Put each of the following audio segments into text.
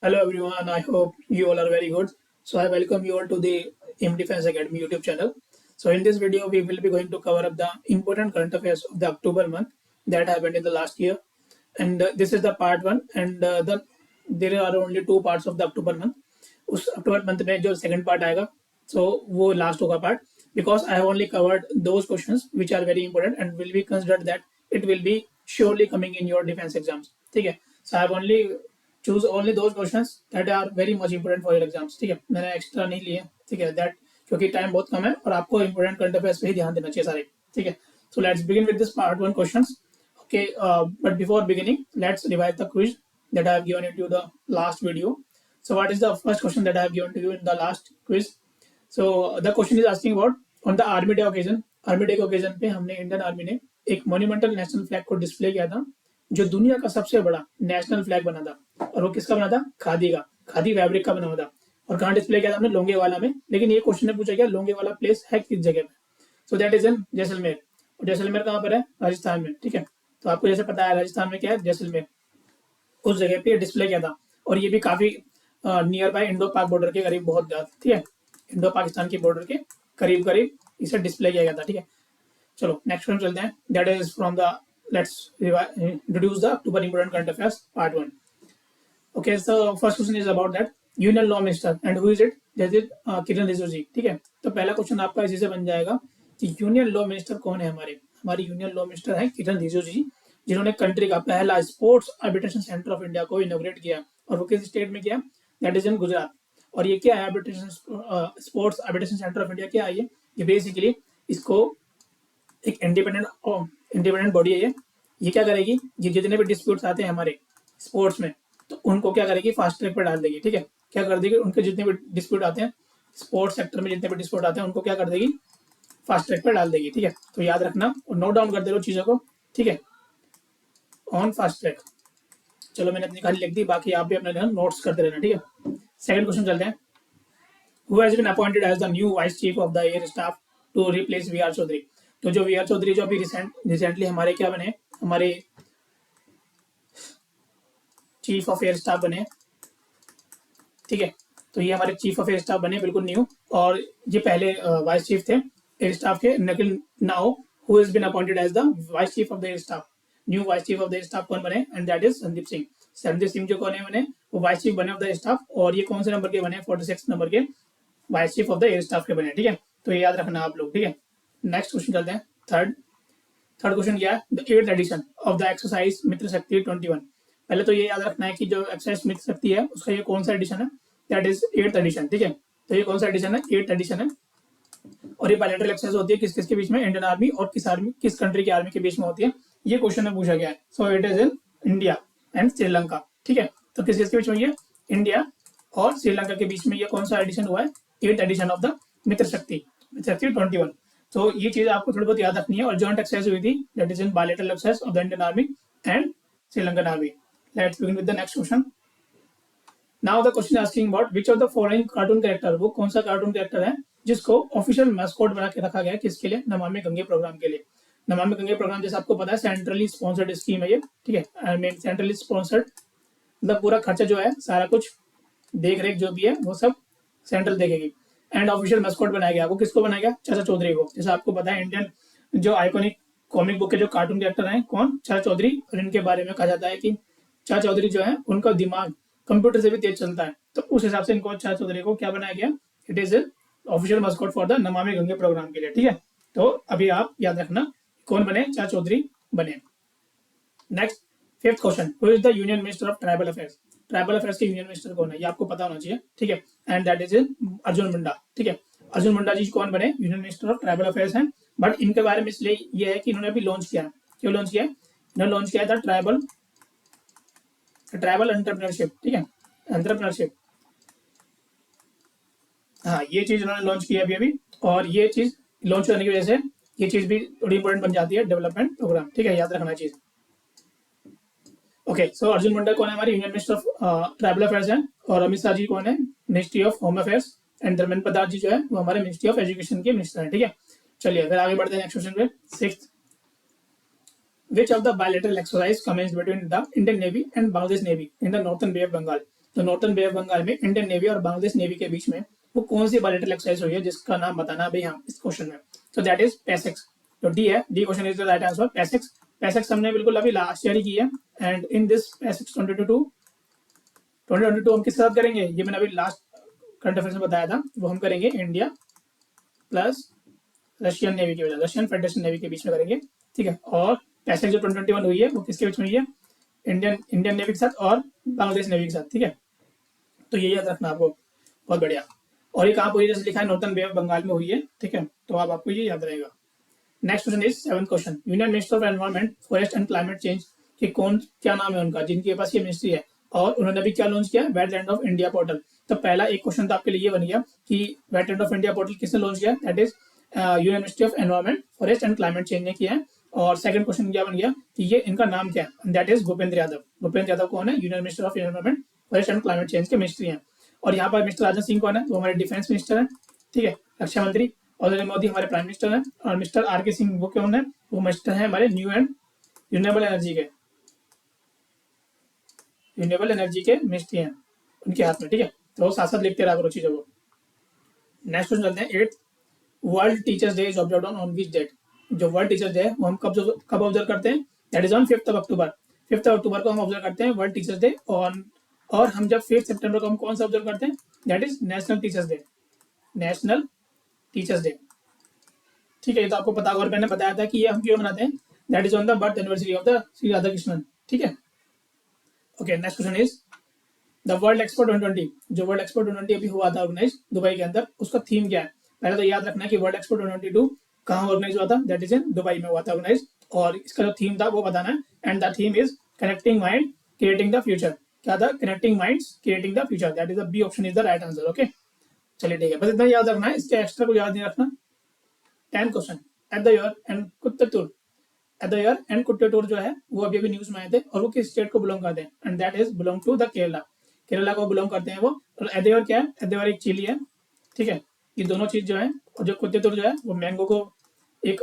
Hello everyone, I hope you all are very good. So I welcome you all to the M Defense Academy YouTube channel. So in this video, we will be going to cover up the important current affairs of the October month that happened in the last year. And this is the part one. And there are only two parts of the October month. उस अक्टूबर month में जो second part आएगा सो वो last होगा part because I have only covered those questions which are very important and will be considered that it will be surely coming in your defence exams ठीक है so I have only choose only those questions that are very much important for your exams ठीक है मैंने extra नहीं लिए ठीक है that क्योंकि टाइम बहुत कम है और आपको इंपॉर्टेंट करंट अफेयर्स पे ही ध्यान देना चाहिए सारे ठीक है so let's begin with this part one questions okay but before beginning let's revise the quiz that I have given into the last video. So what is the first question that I have given to you in the last quiz? So the question is asking about on the army day occasion. Army day के occasion पे हमने Indian army ने एक monumental national flag को display किया था जो दुनिया का सबसे बड़ा नेशनल फ्लैग बना था और वो किसका बना था खादी का खादी फैब्रिक का बना हुआ था और कहाँ डिस्प्ले किया था हमने लोंगेवाला में लेकिन ये क्वेश्चन ने पूछा गया लोंगेवाला प्लेस है किस जगह पे सो दैट इज इन जैसलमेर और जैसलमेर कहाँ पर है राजस्थान में ठीक है तो आपको जैसे पता है राजस्थान में क्या है जैसलमेर उस जगह पे डिस्प्ले किया था और ये भी काफी नियर बाय इंडो पाक बॉर्डर के करीब बहुत ज्यादा ठीक है इंडो पाकिस्तान की बॉर्डर के करीब करीब इसे डिस्प्ले किया गया था ठीक है चलो नेक्स्ट क्वेश्चन चलते हैं that is from the let's introduce the October important current affairs part one okay so first question is about that union law minister and who is it that is Kiren Rijiju ji ठीक है तो पहला question आपका इसी से बन जाएगा कि यूनियन लॉ मिनिस्टर कौन है हमारी यूनियन लॉ मिनिस्टर है किरण रिजिजू जी जिन्होंने कंट्री का पहला sports arbitration centre of India को इनोग्रेट किया और वो किस स्टेट में किया दैट इज इन गुजरात और ये क्या है arbitration sports arbitration centre of India क्या है ये बेसिकली इसको एक इंडिपेंडेंट बॉडी है ये क्या करेगी ये जितने भी डिस्प्यूट्स आते हैं हमारे स्पोर्ट्स में तो उनको क्या करेगी फास्ट ट्रैक पर डाल देगी ठीक है क्या कर देगी उनके जितने भी डिस्प्यूट आते हैं स्पोर्ट्स सेक्टर में जितने भी डिस्प्यूट आते हैं उनको क्या कर देगी फास्ट ट्रैक पर डाल देगी ठीक है तो याद रखना और नोट डाउन कर दे रहे चीजों को ठीक है ऑन फास्ट ट्रैक चलो मैंने अपनी खाली लिख दी बाकी आप भी अपने नोट्स करते रहना ठीक है सेकंड क्वेश्चन चलते हैं who has been appointed as the new vice chief of the air staff to replace V R Chaudhary तो जो वी आर चौधरी जो अभी रिसेंटली हमारे क्या बने हमारे चीफ ऑफ एयर स्टाफ बने ठीक है तो ये हमारे चीफ ऑफ एयर स्टाफ बने बिल्कुल न्यू और ये पहले वाइस चीफ थे एयर स्टाफ के Nikhil now who has been appointed as the vice chief of the air staff new vice chief of the staff कौन बने and that is Sandeep Singh जो कौन है बने वो वाइस चीफ बने ऑफ द स्टाफ और ये कौन से नंबर के बने 46 नंबर के vice chief of the air staff के बने ठीक है तो ये याद रखना आप लोग ठीक है नेक्स्ट क्वेश्चन चलते हैं थर्ड क्वेश्चन क्या है the 8th edition of the exercise Mitra Shakti 21 पहले तो ये याद रखना है कि जो एक्सरसाइज मित्र शक्ति है उसका ये कौन सा एडिशन है दैट इज 8th एडिशन ठीक है तो ये कौन सा एडिशन है 8th एडिशन है और ये बायलैटरल एक्सरसाइज होती है किस किस के बीच में इंडियन आर्मी और किस कंट्री की आर्मी के बीच में होती है ये क्वेश्चन में पूछा गया है so it is in India and Sri Lanka ठीक है तो किस किस के बीच में ये इंडिया और श्रीलंका के बीच में ये कौन सा एडिशन हुआ है 8th एडिशन ऑफ द मित्र शक्ति 21 तो ये चीज आपको थोड़ी बहुत याद रखनी है और जॉइंट एक्सरसाइज हुई थी that is in bilateral exercise of the Indian army and Sri Lankan army let's begin with the next question now the question asking about which of the following cartoon character वो कौन सा कार्टून कैरेक्टर है जिसको official mascot बना के रखा गया है किसके लिए नमामि गंगे प्रोग्राम के लिए नमामि गंगे प्रोग्राम जैसे आपको पता है सेंट्रली स्पॉन्सर्ड स्कीम है ये ठीक है आई मीन सेंट्रली स्पॉन्सर्ड मतलब पूरा खर्चा जो है सारा कुछ देख रेख जो भी है वो सब सेंट्रल देखेगी एंड ऑफिशियल मैस्कॉट बनाया गया वो किसको बनाया गया चाचा चौधरी को जैसे आपको पता है इंडियन जो आइकॉनिक कॉमिक बुक के जो कार्टून कैरेक्टर हैं कौन चाचा चौधरी और इनके बारे में कहा जाता है कि चाचा चौधरी जो है उनका दिमाग कंप्यूटर से भी तेज चलता है तो उस हिसाब से इनको चाचा चौधरी को क्या बनाया गया it is official mascot for the Namami Gange programme के लिए ठीक है तो अभी आप याद रखना कौन बने चाचा चौधरी बने next fifth question who is the union minister of tribal affairs के यूनियन मिनिस्टर कौन है ये आपको पता होना चाहिए ठीक है and that is Arjun Munda ठीक है अर्जुन मुंडा जी कौन बने union minister of tribal affairs हैं बट इनके बारे में इसलिए ये है कि इन्होंने अभी लॉन्च किया क्यों लॉन्च किया इन्होंने लॉन्च किया था ट्राइबल एंटरप्रेन्योरशिप ठीक है एंटरप्रेन्योरशिप हाँ ये चीज इन्होंने लॉन्च की अभी अभी और ये चीज लॉन्च करने की वजह से ये चीज भी थोड़ी इंपॉर्टेंट बन जाती है डेवलपमेंट प्रोग्राम ठीक है याद रखना चीज ओके सो अर्जुन मुंडा कौन है हमारे union minister of tribal affairs हैं और अमित शाह जी कौन है ministry of home affairs and Dharmendra Pradhan ji जो है वो हमारे मिनिस्ट्री ऑफ एजुकेशन के मिनिस्टर हैं ठीक है चलिए फिर आगे बढ़ते हैं नेक्स्ट क्वेश्चन पे sixth Which of the bilateral exercise commenced between the Indian Navy and Bangladesh Navy in the Northern Bay of Bengal? तो नॉर्थन बे ऑफ बंगाल में इंडियन नेवी और बांग्लादेश नेवी के बीच में वो कौन सी बायलैटरल एक्सरसाइज हुई है जिसका नाम बताना भाई हम इस क्वेश्चन में. तो दैट इज पैसेक्स. तो डी है, D question is the right answer. PASSEX. PASSEX हमने बिल्कुल अभी लास्ट ईयर ही की है. एंड इन दिस पैसेक्स 2022 हम किसके साथ करेंगे, ये मैंने अभी लास्ट करंट अफेयर्स में बताया था, वो हम करेंगे इंडिया प्लस रशियन नेवी के वजह, रशियन फेडरेशन नेवी के बीच में करेंगे. ठीक है. और पैसेज जो 2021 हुई है वो किसके बीच में हुई है, इंडियन नेवी के साथ और बांग्लादेश नेवी के साथ. ठीक है. तो ये याद रखना आपको. बहुत बढ़िया. और ये कहाँ पर हुई है, जैसे लिखा है नॉर्थन बे ऑफ बंगाल में हुई है. ठीक है. तो अब आपको ये याद रहेगा. Next question is 7th question. Union minister of environment forest and climate change कि कौन, क्या नाम है उनका जिनके पास ये मिनिस्ट्री है, और उन्होंने अभी क्या लॉन्च किया, वेटलैंड ऑफ इंडिया पोर्टल. तो पहला एक क्वेश्चन तो आपके लिए ये बन गया कि वेटलैंड ऑफ इंडिया पोर्टल किसने लॉन्च किया, that is union ministry of environment forest and climate change ने किया है. और सेकंड क्वेश्चन क्या बन गया कि ये इनका नाम क्या है, दैट इज भूपेंद्र यादव. भूपेंद्र यादव कौन है, union minister of environment forest and climate change के मिनिस्ट्री हैं. और यहाँ पर मिस्टर राजनाथ सिंह कौन है, वो हमारे डिफेंस मिनिस्टर हैं. ठीक है, रक्षा मंत्री. और नरेंद्र मोदी हमारे प्राइम मिनिस्टर हैं. और मिस्टर आर के सिंह वो कौन है, वो मिनिस्टर हैं हमारे न्यू एंड रिन्यूएबल एनर्जी के, रिन्यूएबल एनर्जी के मिनिस्ट्री हैं उनके हाथ में. ठीक है. तो साथ साथ लिखते रहा करो चीजों को. नेक्स्ट क्वेश्चन चलते हैं 8th. World teachers day is observed on which date. जो वर्ल्ड टीचर्स डे है वो हम कब ऑब्जर्व करते हैं, that is on 5th October. 5th October को हम ऑब्जर्व करते हैं वर्ल्ड टीचर्स डे. और हम जब 5th सितंबर को हम कौन सा ऑब्जर्व करते हैं, that is national teachers day. National teachers day. ठीक है. ये तो आपको पता होगा और मैंने बताया था कि ये हम क्यों मनाते हैं, that is on the birth anniversary of the Shri Radha Krishnan. ठीक है. Okay. Next question is the world expo 2020. जो वर्ल्ड एक्सपो 2020 अभी हुआ था ऑर्गेनाइज दुबई के अंदर, उसका थीम क्या है. पहले तो याद रखना है कि वर्ल्ड एक्सपो 2022 कहाँ ऑर्गेनाइज हुआ था, दैट इज इन दुबई में हुआ था ऑर्गेनाइज. और इसका जो थीम था वो बताना है. And the theme is connecting mind creating the future. क्या था, connecting minds creating the future. That is the B option is the right answer. Okay. चलिए ठीक है, बस इतना याद रखना है, इसके एक्स्ट्रा को याद नहीं रखना. 10th question. At the year end Kuttur. At the year end Kuttur जो है वो अभी नियूज में आए थे, और वो किस स्टेट को बिलोंग करते हैं, and that is belong to the Kerala. Kerala को बिलोंग करते हैं वो. और एट द ईयर क्या है, एट द ईयर एक चिली है. ठीक है. ये दोनों चीज जो है, और जो कुत्तूर जो है वो मैंगो को, एक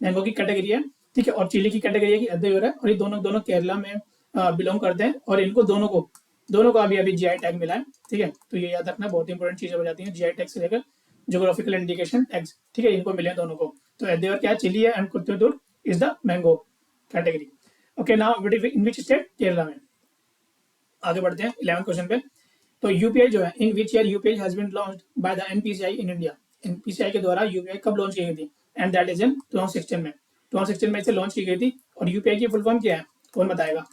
मैंगो की कैटेगरी है. ठीक है. और चिली की कैटेगरी है कि एट द ईयर है. और ये दोनों केरला में बिलोंग करते हैं. और इनको दोनों को अभी जीआई टैग मिला है. ठीक है. तो ये याद रखना, बहुत इंपॉर्टेंट चीजें हो जाती हैं जीआई टैग से लेकर ज्योग्राफिकल इंडिकेशन टैग्स. ठीक है. इनको मिले हैं दोनों को. तो एट द ईयर क्या है, चिली है, and Kuttur is the mango category. Okay. Now in which state, Kerala में. आगे बढ़ते हैं 11th क्वेश्चन पे. तो यूपीआई जो है, in which year UPI has been launched by the NPCI in India. NPCI के द्वारा यूपीआई कब लॉन्च की गई थी, एंड दैट इज इन 2016 में. 2016 में इसे लॉन्च की गई थी. और यूपीआई की फुल फॉर्म क्या है, कौन बताएगा,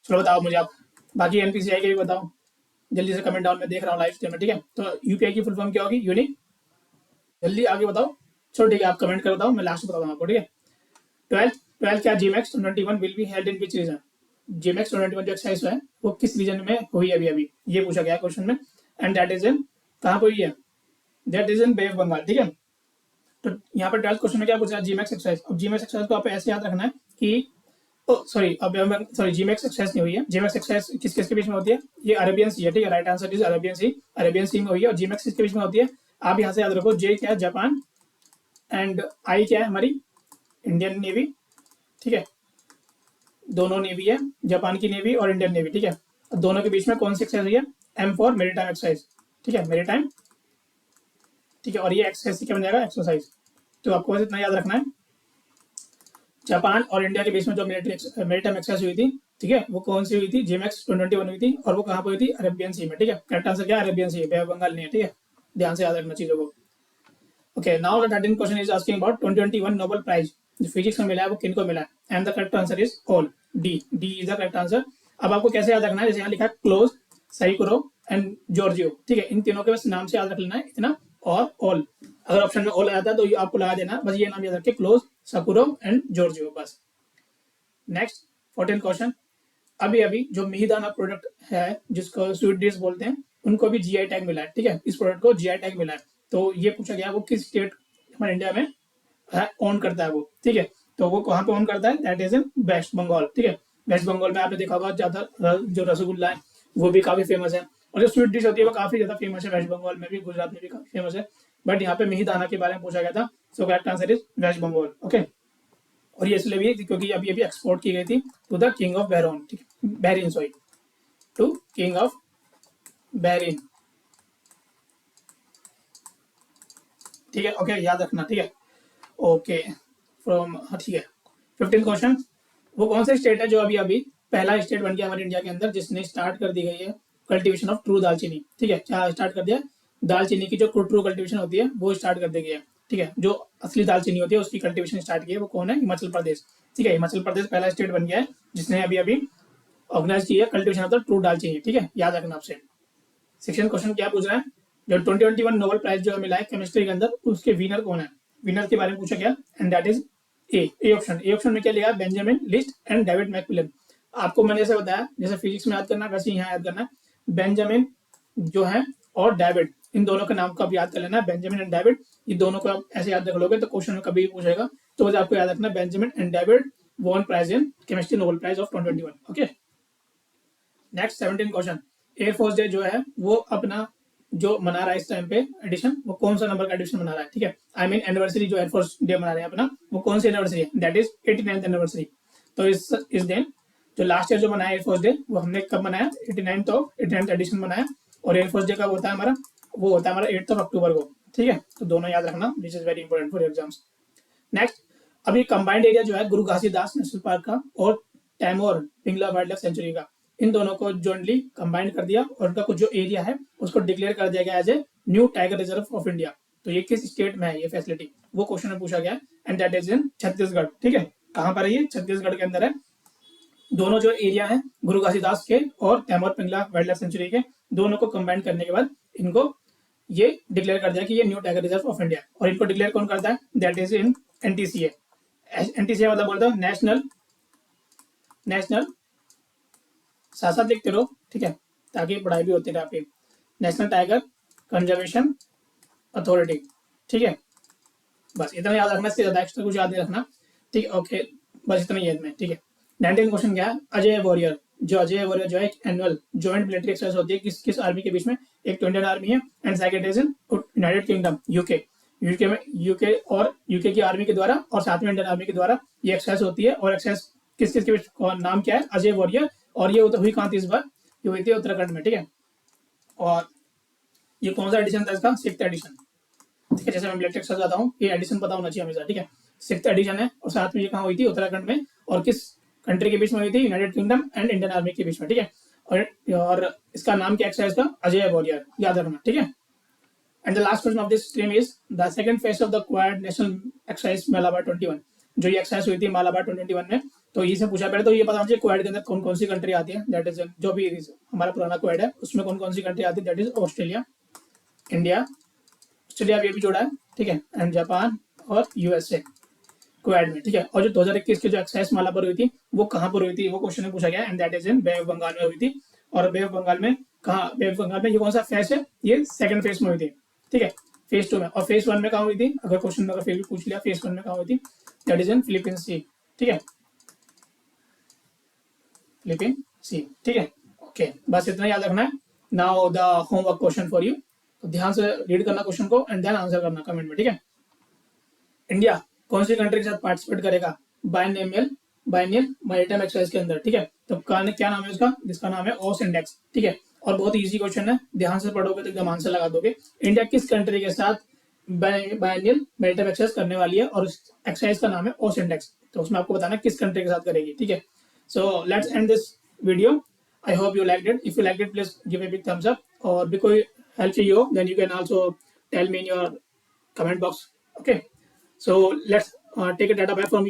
चलो बताओ मुझे आप. बाकी एनपीसीआई के भी बताओ जल्दी से, कमेंट डाउन में देख रहा हूँ लाइव स्ट्रीम में. ठीक है. तो यूपीआई की फुल फॉर्म क्या होगी, यूनिक. जल्दी आगे बताओ. चलो ठीक है, आप कमेंट कर बताओ, मैं लास्ट में बताऊँ आपको. ठीक है. 12 क्या, JIMEX 2021 will be held in which region. JIMEX 2021 जो एक्सरसाइज है वो किस रीजन में हुई अभी, ये पूछा गया क्वेश्चन में. एंड दैट इज इन, कहाँ पर हुई है, that is in Bay of Bengal. ठीक है. तो यहाँ पर 12th क्वेश्चन में क्या पूछा, जीमैक्स एक्सरसाइज. अब जीमैक्स एक्सरसाइज को आप ऐसे याद रखना है कि सॉरी जीमैक्स एक्सरसाइज नहीं हुई है. जीमैक्स एक्सरसाइज किस किसके बीच में होती है, ये अरेबियन सी है. ठीक है. Right answer is Arabian sea. Arabian sea में हुई है. और जीमैक्स किसके बीच में होती है, आप यहाँ से याद रखो, जे क्या है, जापान, एंड आई क्या है, हमारी इंडियन नेवी. ठीक है. दोनों नेवी है, जापान की नेवी और इंडियन नेवी. ठीक है. दोनों के बीच में कौन सी एक्सरसाइज हुई है, एम फॉर मेरीटाइम एक्सरसाइज. ठीक है, मेरीटाइम. ठीक है. और ये एक्सरसाइज क्या बन जाएगा, एक्सरसाइज. तो आपको बस इतना याद रखना है, जापान और इंडिया के बीच में जो मेरीटाइम एक्सरसाइज हुई थी. ठीक है. वो कौन सी हुई थी, जीमैक्स 2021 हुई थी. और वो कहाँ पर हुई थी, अरेबियन सी में. ठीक है. करेक्ट आंसर क्या, Arabian Sea, Bay of Bengal नहीं है. ठीक है. ध्यान से याद रखना चीजों को. Okay. Now the 13th question is asking about 2021 Nobel prize जो फिजिक्स में मिला है वो किनको मिला है, and the correct answer is all. D is the correct answer. अब आपको कैसे याद रखना है, जैसे यहाँ लिखा है क्लोज, साइकोरो एंड जॉर्जियो. ठीक है. इन तीनों के बस नाम से याद रख लेना है इतना, और ऑल. अगर ऑप्शन में ऑल आता है तो आपको लगा देना, बस ये नाम याद रखे, क्लोज, साकुरो एंड जॉर्जियो, बस. Next 14th question. अभी जो मिहिदाना प्रोडक्ट है जिसको स्वीट डिश बोलते हैं, उनको भी जीआई टैग मिला है. ठीक है. इस प्रोडक्ट को जीआई टैग मिला है. तो ये पूछा गया वो किस स्टेट हमारे इंडिया में ओन करता है वो. ठीक है. तो वो कहाँ पे ओन करता है, that is in West Bengal. ठीक है. वेस्ट बंगाल में आपने देखा होगा ज्यादा जो रसगुल्ला है वो भी काफी फेमस है. और जो स्वीट डिश होती है वो काफी ज्यादा फेमस है वेस्ट बंगाल में भी, गुजरात में भी काफी फेमस है. बट यहाँ पे मिहिदाना के बारे में पूछा गया था. So correct answer is West Bengal. Okay. और ये इसलिए भी क्योंकि अभी अभी एक्सपोर्ट की गई थी to the king of Bahrain, Bahrain, sorry, to king of Bahrain. ठीक है, ओके, याद रखना, ठीक है, ओके, फ्रॉम, हाँ ठीक है। 15 क्वेश्चन, वो कौन सा स्टेट है जो अभी अभी पहला स्टेट बन गया हमारे इंडिया के अंदर जिसने स्टार्ट कर दी गई है कल्टीवेशन ऑफ ट्रू दालचीनी। ठीक है, क्या स्टार्ट कर दिया? दालचीनी की जो ट्रू कल्टीवेशन होती है वो स्टार्ट कर दी गई है। ठीक है, जो असली दालचीनी होती है उसकी कल्टीवेशन स्टार्ट की है, वो कौन है? हिमाचल प्रदेश। ठीक है, हिमाचल प्रदेश पहला स्टेट बन गया है जिसने अभी अभी ऑर्गेनाइज की है कल्टीवेशन ऑफ द ट्रू दालचीनी। ठीक है, याद रखना आपसे। सेक्शन क्वेश्चन क्या पूछ रहा है? जो 2021 नोबेल प्राइज जो मिला है केमिस्ट्री के अंदर, उसके विनर कौन है? विनर के बारे में पूछा गया, and that is A option. A option में क्या लिखा? Benjamin list and David Macmillan. आपको मैंने जैसे बताया, जैसे फिजिक्स में याद करना वैसे यहाँ याद करना। बेंजामिन जो है और डेविड, इन दोनों के नाम को आप याद कर लेना। बेंजामिन एंड डेविड, ये दोनों को आप ऐसे याद रख लोगे तो क्वेश्चन में कभी भी पूछेगा तो बस आपको याद रखना, Benjamin and David won prize in chemistry Nobel prize of 2021। Okay, next 17 question. Air force day जो है वो अपना जो मना रहा है इस टाइम पे एडिशन, वो कौन सा नंबर का एडिशन मना रहा है? ठीक है, आई मीन एनिवर्सरी जो एयरफोर्स डे मना रहे हैं अपना, वो कौन सी एनिवर्सरी है? That is 89th anniversary. तो इस दिन जो लास्ट ईयर जो मनाया एयरफोर्स डे, वो हमने कब मनाया? 89th एडिशन मनाया। और एयरफोर्स डे कब होता है हमारा? वो होता है हमारा 8th अक्टूबर को। ठीक है, तो दोनों याद रखना, this is very important for exams. Next, अभी कंबाइंड एरिया जो है गुरु घासीदास नेशनल पार्क का और टैमोर पिंगला वाइल्ड लाइफ सेंचुरी का, इन दोनों को जॉइंटली कंबाइंड कर दिया और उनका कुछ जो एरिया है उसको डिक्लेयर कर दिया गया as a new tiger reserve of India. तो ये किस स्टेट में है ये फैसिलिटी, वो क्वेश्चन में पूछा गया, एंड दैट इज इन छत्तीसगढ़। ठीक है, कहाँ पर है ये? छत्तीसगढ़ के अंदर है। दोनों जो एरिया है गुरु घासीदास के और Tamor Pingla wildlife sanctuary के, दोनों को कंबाइन करने के बाद इनको ये डिक्लेयर कर दिया कि ये new tiger reserve of India. और इनको डिक्लेयर कौन करता है? That is in NTCA. NTCA मतलब बोलता है नेशनल साथ साथ देखते रहो, ठीक है, ताकि पढ़ाई भी होती रहे आपकी। National tiger conservation authority. ठीक है, बस इतना याद रखना, इससे ज्यादा एक्स्ट्रा कुछ याद नहीं रखना। ठीक है, ओके, बस इतना याद में। ठीक है, 19 क्वेश्चन क्या है? अजय वॉरियर। जो अजय वॉरियर जो है एक एनुअल जॉइंट मिलिट्री एक्सरसाइज होती है किस किस आर्मी के बीच में? एक तो इंडियन आर्मी है and second is in United kingdom, UK. UK और यूके की आर्मी के द्वारा और साथ में इंडियन आर्मी के द्वारा ये एक्सरसाइज होती है। और एक्सरसाइज किस किस के बीच, नाम क्या है? अजय वॉरियर। और ये हुई कहाँ थी इस बार? ये हुई थी उत्तराखंड में। ठीक है, और ये कौन सा एडिशन था इसका? 6th addition. ठीक है, जैसे मैं मिलिट्री एक्सरसाइज आता हूँ, ये एडिशन पता होना चाहिए हमेशा। ठीक है, 6th एडिशन है और साथ में ये कहाँ हुई थी? उत्तराखंड में। और किस कंट्री के बीच में हुई थी? United kingdom and Indian army के बीच में। ठीक है, और इसका नाम क्या एक्सरसाइज का? अजय वॉरियर, याद रखना। ठीक है, and the last question of this stream is the second phase of the quad national exercise Malabar 21। जो ये एक्सरसाइज हुई थी मालाबार 21 में, तो ये से पूछा पहले तो ये पता होना चाहिए क्वाड के अंदर कौन कौन सी कंट्री आती है। दैट इज जो भी हमारा पुराना क्वाड है उसमें कौन कौन सी कंट्री आती है? That is Australia, India, Australia भी अभी जोड़ा है, ठीक है, एंड जापान और यूएसए क्वाड में। ठीक है, और जो 2021 की जो एक्सरसाइज मालाबार हुई थी वो कहाँ पर हुई थी? वो क्वेश्चन में पूछा गया, and that is in Bay of Bengal में हुई थी। और बे ऑफ बंगाल में कहाँ? बे ऑफ बंगाल में ये कौन सा फेज है? ये सेकंड फेज में हुई थी। ठीक है, फेज 2 में। और फेज 1 में कहाँ हुई थी? अगर क्वेश्चन में अगर फिर भी पूछ लिया फेज 1 में कहाँ हुई थी? दैट इज इन फिलीपींस सी। ठीक है, फिलीपीन सी। ठीक है, ओके, बस इतना याद रखना है। Now the homework question for you, तो ध्यान से रीड करना क्वेश्चन को एंड देन आंसर करना कमेंट में। ठीक है, इंडिया कौन सी कंट्री के साथ पार्टिसिपेट करेगा बायनियल मैरीटाइम एक्सरसाइज के अंदर? ठीक है, तो क्या नाम है उसका? जिसका नाम है ओस इंडेक्स। ठीक है, और बहुत इजी क्वेश्चन है, ध्यान से पढ़ोगे तो एकदम आंसर लगा दोगे। इंडिया किस कंट्री के साथ बायनियल मैरीटाइम एक्सरसाइज करने वाली है और उस एक्सरसाइज का नाम है ओस इंडेक्स। तो उसमें आपको बताना किस कंट्री के साथ करेगी। ठीक है, so let's end this video. I hope you liked it. If you liked it, please give a big thumbs up. Or if कोई help चाहिए हो, then you can also tell me in your comment box. Okay. So let's take a data back from you.